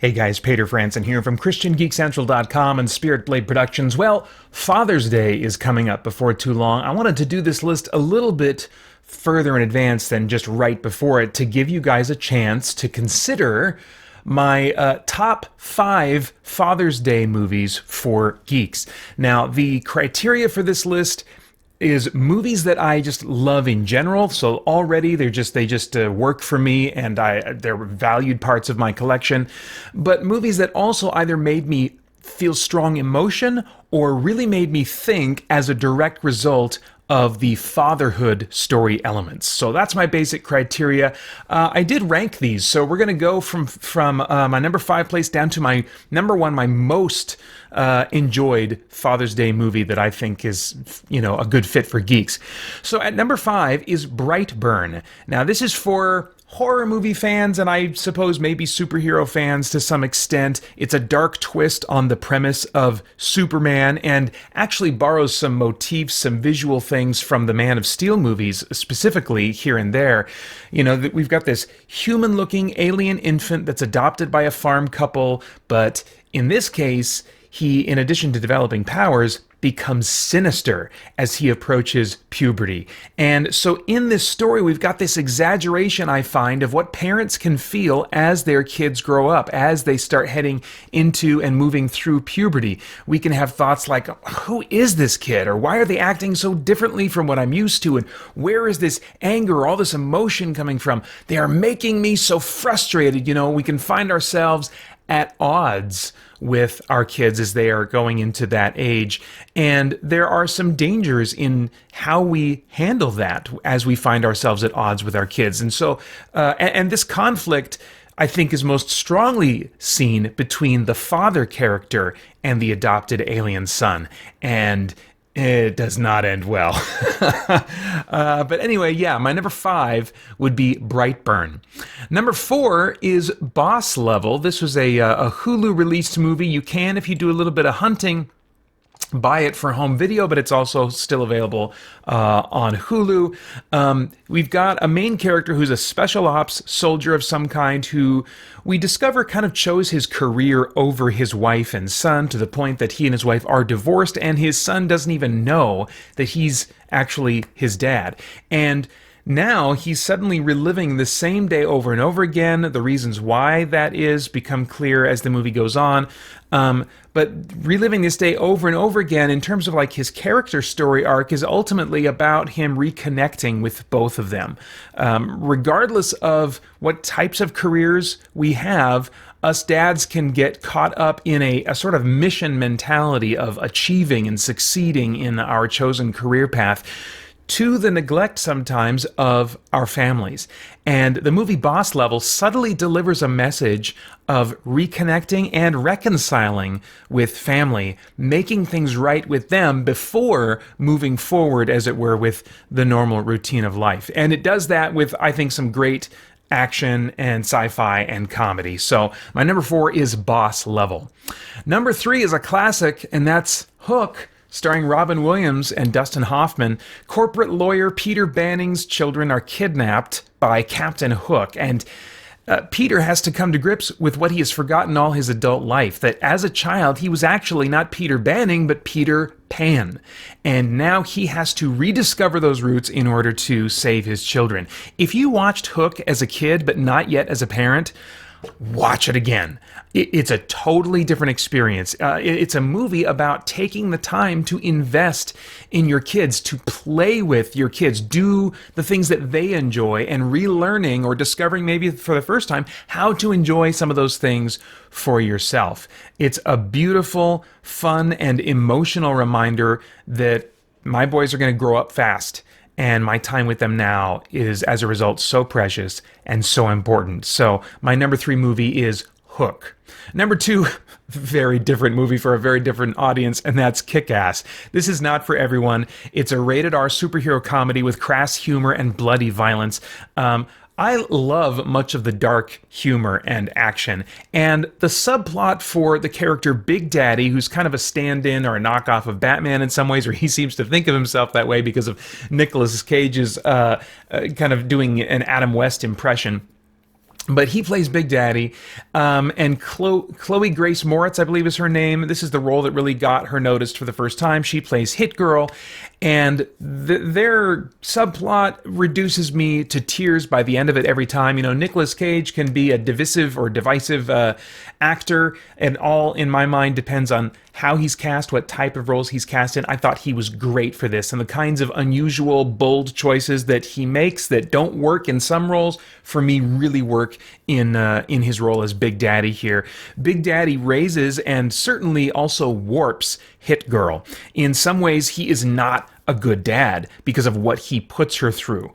Hey guys, Peter Franson here from christiangeekcentral.com and Spirit Blade Productions. Well, Father's Day is coming up before too long. I wanted to do this list a little bit further in advance than just right before it to give you guys a chance to consider my top 5 Father's Day movies for geeks. Now, the criteria for this list is movies that I just love in general. So already they just work for me, and they're valued parts of my collection. But movies that also either made me feel strong emotion or really made me think as a direct result of the fatherhood story elements. So that's my basic criteria. I did rank these, so we're going to go from my number 5 place down to my number 1, my most enjoyed Father's Day movie that I think is, a good fit for geeks. So at number 5 is Brightburn. Now this is for horror movie fans, and I suppose maybe superhero fans to some extent. It's a dark twist on the premise of Superman, and actually borrows some motifs, some visual things from the Man of Steel movies, specifically here and there. We've got this human-looking alien infant that's adopted by a farm couple, but in this case, he, in addition to developing powers, becomes sinister as he approaches puberty. And so in this story, we've got this exaggeration, I find, of what parents can feel as their kids grow up, as they start heading into and moving through puberty. We can have thoughts like, who is this kid? Or why are they acting so differently from what I'm used to? And where is this anger, all this emotion coming from? They are making me so frustrated. We can find ourselves at odds with our kids as they are going into that age. And there are some dangers in how we handle that as we find ourselves at odds with our kids. And so, and this conflict, I think, is most strongly seen between the father character and the adopted alien son. And it does not end well. But anyway, my number 5 would be Brightburn. Number 4 is Boss Level. This was a Hulu released movie. You can, if you do a little bit of hunting, buy it for home video, but it's also still available on Hulu. We've got a main character who's a special ops soldier of some kind who we discover kind of chose his career over his wife and son, to the point that he and his wife are divorced, and his son doesn't even know that he's actually his dad. And now he's suddenly reliving the same day over and over again. The reasons why that is become clear as the movie goes on. But reliving this day over and over again in terms of like his character story arc is ultimately about him reconnecting with both of them. Regardless of what types of careers we have, us dads can get caught up in a sort of mission mentality of achieving and succeeding in our chosen career path, to the neglect sometimes of our families. And the movie Boss Level subtly delivers a message of reconnecting and reconciling with family, making things right with them before moving forward, as it were, with the normal routine of life. And it does that with, I think, some great action and sci-fi and comedy. So my number 4 is Boss Level. Number 3 is a classic, and that's Hook, starring Robin Williams and Dustin Hoffman. Corporate lawyer Peter Banning's children are kidnapped by Captain Hook, and Peter has to come to grips with what he has forgotten all his adult life, that as a child he was actually not Peter Banning, but Peter Pan. And now he has to rediscover those roots in order to save his children. If you watched Hook as a kid, but not yet as a parent, watch it again. It's a totally different experience. It's a movie about taking the time to invest in your kids, to play with your kids, do the things that they enjoy, and relearning or discovering maybe for the first time how to enjoy some of those things for yourself. It's a beautiful, fun, and emotional reminder that my boys are going to grow up fast. And my time with them now is, as a result, so precious and so important. So my number 3 movie is Hook. Number 2, very different movie for a very different audience, and that's Kick-Ass. This is not for everyone. It's a rated R superhero comedy with crass humor and bloody violence. I love much of the dark humor and action, and the subplot for the character Big Daddy, who's kind of a stand-in or a knockoff of Batman in some ways, or he seems to think of himself that way because of Nicolas Cage's kind of doing an Adam West impression. But he plays Big Daddy, and Chloe Grace Moritz, I believe is her name. This is the role that really got her noticed for the first time. She plays Hit Girl, and their subplot reduces me to tears by the end of it every time. You know, Nicolas Cage can be a divisive or divisive actor, and all, in my mind, depends on how he's cast, what type of roles he's cast in. I thought he was great for this, and the kinds of unusual, bold choices that he makes that don't work in some roles, for me, really work in his role as Big Daddy here. Big Daddy raises and certainly also warps Hit Girl. In some ways, he is not a good dad because of what he puts her through.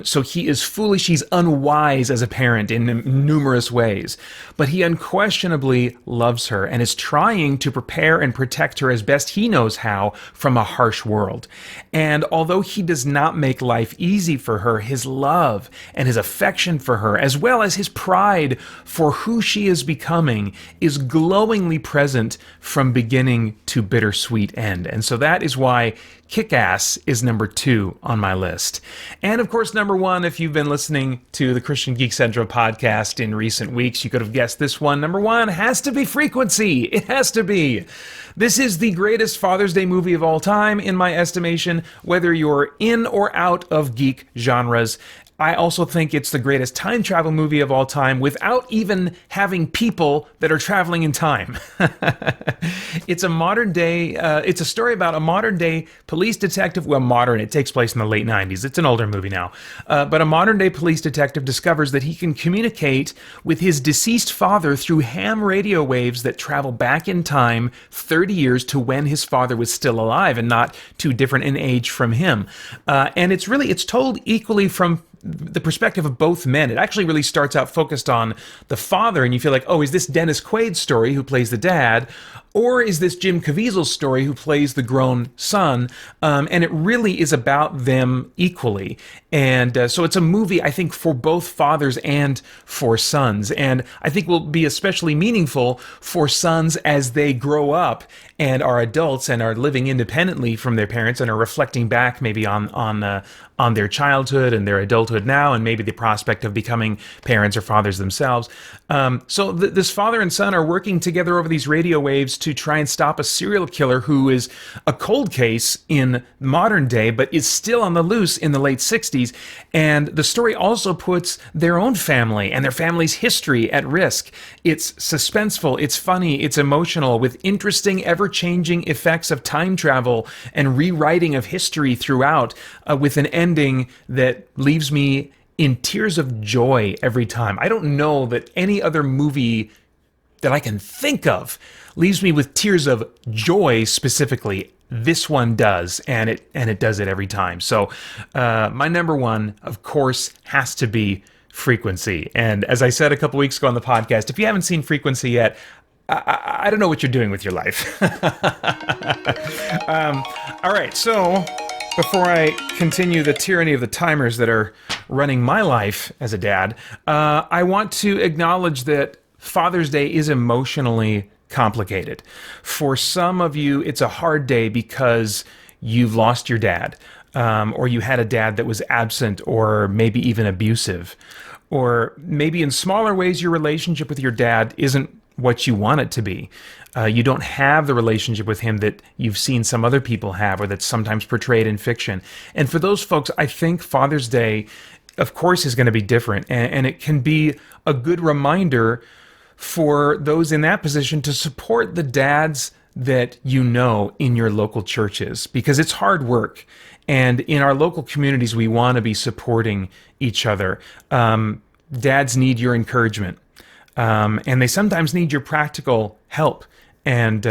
So he is foolish, he's unwise as a parent in numerous ways, but he unquestionably loves her and is trying to prepare and protect her as best he knows how from a harsh world. And although he does not make life easy for her, his love and his affection for her, as well as his pride for who she is becoming, is glowingly present from beginning to bittersweet end. And so that is why Kick-Ass is number 2 on my list. And of course, number 1, if you've been listening to the Christian Geek Central podcast in recent weeks, you could have guessed this one. Number 1 has to be Frequency. It has to be. This is the greatest Father's Day movie of all time, in my estimation, whether you're in or out of geek genres. I also think it's the greatest time travel movie of all time without even having people that are traveling in time. It's a modern day, it's a story about a modern day police detective. Well, modern, it takes place in the late 90s. It's an older movie now. But a modern day police detective discovers that he can communicate with his deceased father through ham radio waves that travel back in time 30 years to when his father was still alive and not too different in age from him. And it's told equally from the perspective of both men. It actually really starts out focused on the father, and you feel like, oh, is this Dennis Quaid's story, who plays the dad, or is this Jim Caviezel's story, who plays the grown son? And it really is about them equally. And so it's a movie, I think, for both fathers and for sons. And I think will be especially meaningful for sons as they grow up and are adults and are living independently from their parents and are reflecting back maybe on their childhood and their adulthood now, and maybe the prospect of becoming parents or fathers themselves. So this father and son are working together over these radio waves to try and stop a serial killer who is a cold case in modern day, but is still on the loose in the late 60s. And the story also puts their own family and their family's history at risk. It's suspenseful, it's funny, it's emotional, with interesting, ever-changing effects of time travel and rewriting of history throughout, with an ending that leaves me in tears of joy every time. I don't know that any other movie that I can think of leaves me with tears of joy specifically. This one does, and it does it every time. So my number 1, of course, has to be Frequency. And as I said a couple weeks ago on the podcast, if you haven't seen Frequency yet, I don't know what you're doing with your life. All right, so before I continue the tyranny of the timers that are running my life as a dad, I want to acknowledge that Father's Day is emotionally complicated. For some of you, it's a hard day because you've lost your dad, or you had a dad that was absent or maybe even abusive, or maybe in smaller ways your relationship with your dad isn't what you want it to be. You don't have the relationship with him that you've seen some other people have, or that's sometimes portrayed in fiction. And for those folks, I think Father's Day, of course, is going to be different. And it can be a good reminder for those in that position to support the dads that you know in your local churches, because it's hard work. And in our local communities, we want to be supporting each other. Dads need your encouragement. And they sometimes need your practical help and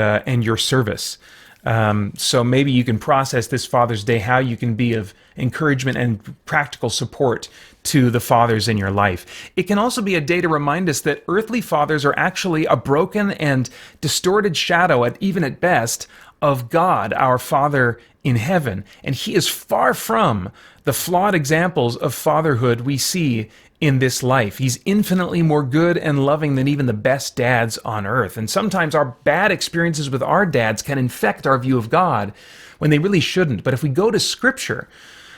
your service. So maybe you can process this Father's Day how you can be of encouragement and practical support to the fathers in your life. It can also be a day to remind us that earthly fathers are actually a broken and distorted shadow, even at best, of God, our Father in heaven. And he is far from the flawed examples of fatherhood we see in this life. He's infinitely more good and loving than even the best dads on earth. And sometimes our bad experiences with our dads can infect our view of God when they really shouldn't. But if we go to Scripture,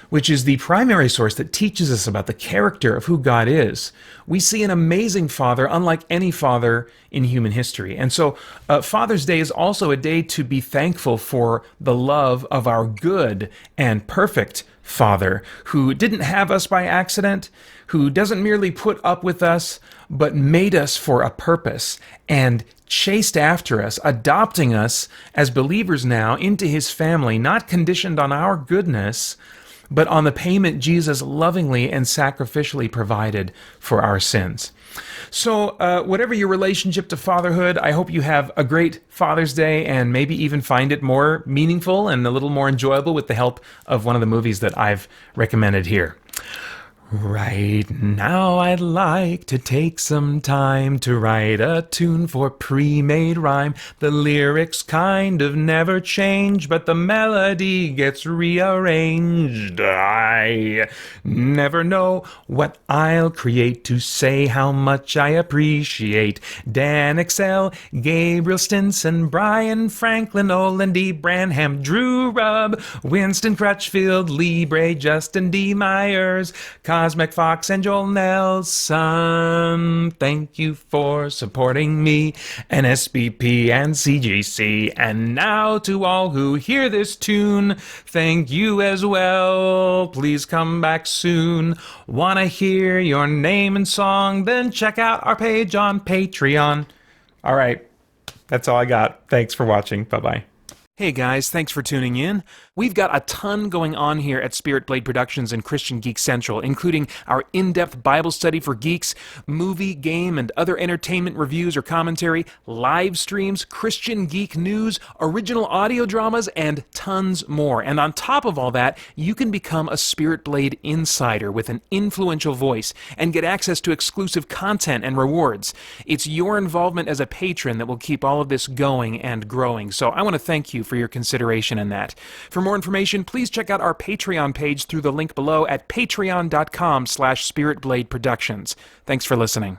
which is the primary source that teaches us about the character of who God is, we see an amazing Father unlike any father in human history. And so Father's Day is also a day to be thankful for the love of our good and perfect Father, who didn't have us by accident, who doesn't merely put up with us, but made us for a purpose and chased after us, adopting us as believers now into his family, not conditioned on our goodness, but on the payment Jesus lovingly and sacrificially provided for our sins. So whatever your relationship to fatherhood, I hope you have a great Father's Day and maybe even find it more meaningful and a little more enjoyable with the help of one of the movies that I've recommended here. Right now I'd like to take some time to write a tune for pre-made rhyme. The lyrics kind of never change, but the melody gets rearranged. I never know what I'll create to say how much I appreciate Dan Excel, Gabriel Stinson, Brian Franklin, Olin D. Branham, Drew Rubb, Winston Crutchfield, Lee Bray, Justin D. Myers, Cosmic Fox, and Joel Nelson. Thank you for supporting me, and SBP and CGC. And now to all who hear this tune, thank you as well. Please come back soon. Wanna hear your name and song? Then check out our page on Patreon. All right, that's all I got. Thanks for watching. Bye-bye. Hey guys, thanks for tuning in. We've got a ton going on here at Spirit Blade Productions and Christian Geek Central, including our in-depth Bible study for geeks, movie, game, and other entertainment reviews or commentary, live streams, Christian geek news, original audio dramas, and tons more. And on top of all that, you can become a Spirit Blade insider with an influential voice and get access to exclusive content and rewards. It's your involvement as a patron that will keep all of this going and growing. So I want to thank you for your consideration in that. For more information, please check out our Patreon page through the link below at patreon.com/spiritbladeproductions. Thanks for listening.